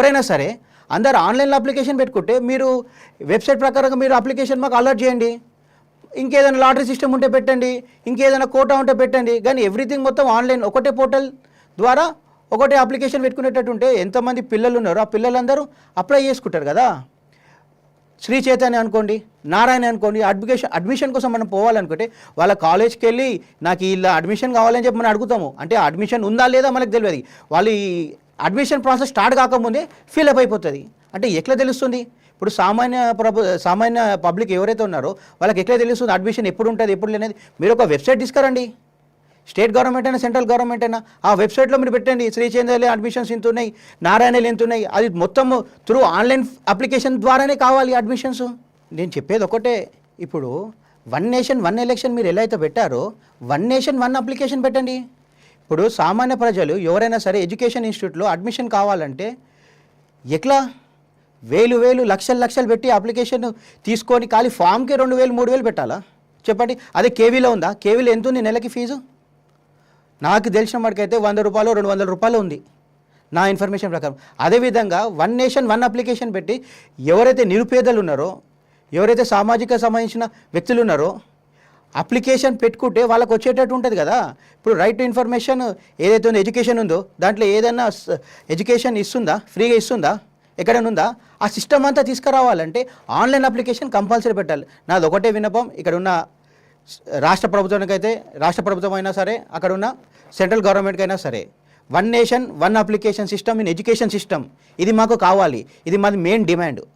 ఎవరైనా సరే అందరు ఆన్లైన్లో అప్లికేషన్ పెట్టుకుంటే మీరు వెబ్సైట్ ప్రకారంగా మీరు అప్లికేషన్ మాకు అలర్ట్ చేయండి. ఇంకేదైనా లాటరీ సిస్టమ్ ఉంటే పెట్టండి, ఇంకేదైనా కోటా ఉంటే పెట్టండి. కానీ ఎవ్రీథింగ్ మొత్తం ఆన్లైన్ ఒకటే పోర్టల్ ద్వారా ఒకటే అప్లికేషన్ పెట్టుకునేటట్టు ఉంటే ఎంతమంది పిల్లలు ఉన్నారో ఆ పిల్లలందరూ అప్లై చేసుకుంటారు కదా. శ్రీ చైతన్య అనుకోండి, నారాయణ అనుకోండి, అడ్మిషన్ కోసం మనం పోవాలనుకుంటే వాళ్ళ కాలేజ్కి వెళ్ళి నాకు ఇలా అడ్మిషన్ కావాలని చెప్పి మనం అడుగుతాము. అంటే అడ్మిషన్ ఉందా లేదా మనకు తెలియదు. వాళ్ళు ఈ అడ్మిషన్ ప్రాసెస్ స్టార్ట్ కాకముందే ఫిల్అప్ అయిపోతుంది. అంటే ఎట్లా తెలుస్తుంది? ఇప్పుడు సామాన్య పబ్లిక్ ఎవరైతే ఉన్నారో వాళ్ళకి ఎట్లా తెలుస్తుంది అడ్మిషన్ ఎప్పుడు ఉంటుంది ఎప్పుడు లేనేది? మీరు ఒక వెబ్సైట్ తీసుకురండి, స్టేట్ గవర్నమెంట్ అయినా సెంట్రల్ గవర్నమెంట్ అయినా ఆ వెబ్సైట్లో మీరు పెట్టండి శ్రీ చైతన్యలో అడ్మిషన్స్ ఎంత ఉన్నాయి, నారాయణలు ఎంత ఉన్నాయి. అది మొత్తం త్రూ ఆన్లైన్ అప్లికేషన్ ద్వారానే కావాలి అడ్మిషన్స్. నేను చెప్పేది ఒకటే, ఇప్పుడు 1 నేషన్ 1 ఎలక్షన్ మీరు ఎలా అయితే పెట్టారో 1 నేషన్ 1 అప్లికేషన్ పెట్టండి. ఇప్పుడు సామాన్య ప్రజలు ఎవరైనా సరే ఎడ్యుకేషన్ ఇన్స్టిట్యూట్లో అడ్మిషన్ కావాలంటే ఎట్లా వేలు లక్షలు పెట్టి అప్లికేషన్ తీసుకొని ఖాళీ ఫామ్కే 2000 3000 పెట్టాలా చెప్పండి? అదే కేవీలో ఉందా? కేవీలో ఎంత ఉంది నెలకి ఫీజు? నాకు తెలిసిన వాడికైతే 100 రూపాయలు 200 రూపాయలు ఉంది నా ఇన్ఫర్మేషన్ ప్రకారం. అదేవిధంగా 1 నేషన్ 1 అప్లికేషన్ పెట్టి ఎవరైతే నిరుపేదలు ఉన్నారో, ఎవరైతే సామాజిక సంబంధించిన వ్యక్తులు ఉన్నారో అప్లికేషన్ పెట్టుకుంటే వాళ్ళకి వచ్చేటట్టు ఉంటుంది కదా. ఇప్పుడు రైట్ టు ఇన్ఫర్మేషన్ ఏదైతే ఉందో ఎడ్యుకేషన్ ఉందో దాంట్లో ఏదైనా ఎడ్యుకేషన్ ఇస్తుందా, ఫ్రీగా ఇస్తుందా, ఎక్కడైనా ఉందా? ఆ సిస్టమ్ అంతా తీసుకురావాలంటే ఆన్లైన్ అప్లికేషన్ కంపల్సరీ పెట్టాలి. నాది ఒకటే విన్నపం, ఇక్కడ ఉన్న రాష్ట్ర ప్రభుత్వానికైతే రాష్ట్ర ప్రభుత్వం అయినా సరే, అక్కడ ఉన్న సెంట్రల్ గవర్నమెంట్కి అయినా సరే 1 nation 1 application system in education system ఇది మాకు కావాలి. ఇది మాది మెయిన్ డిమాండ్.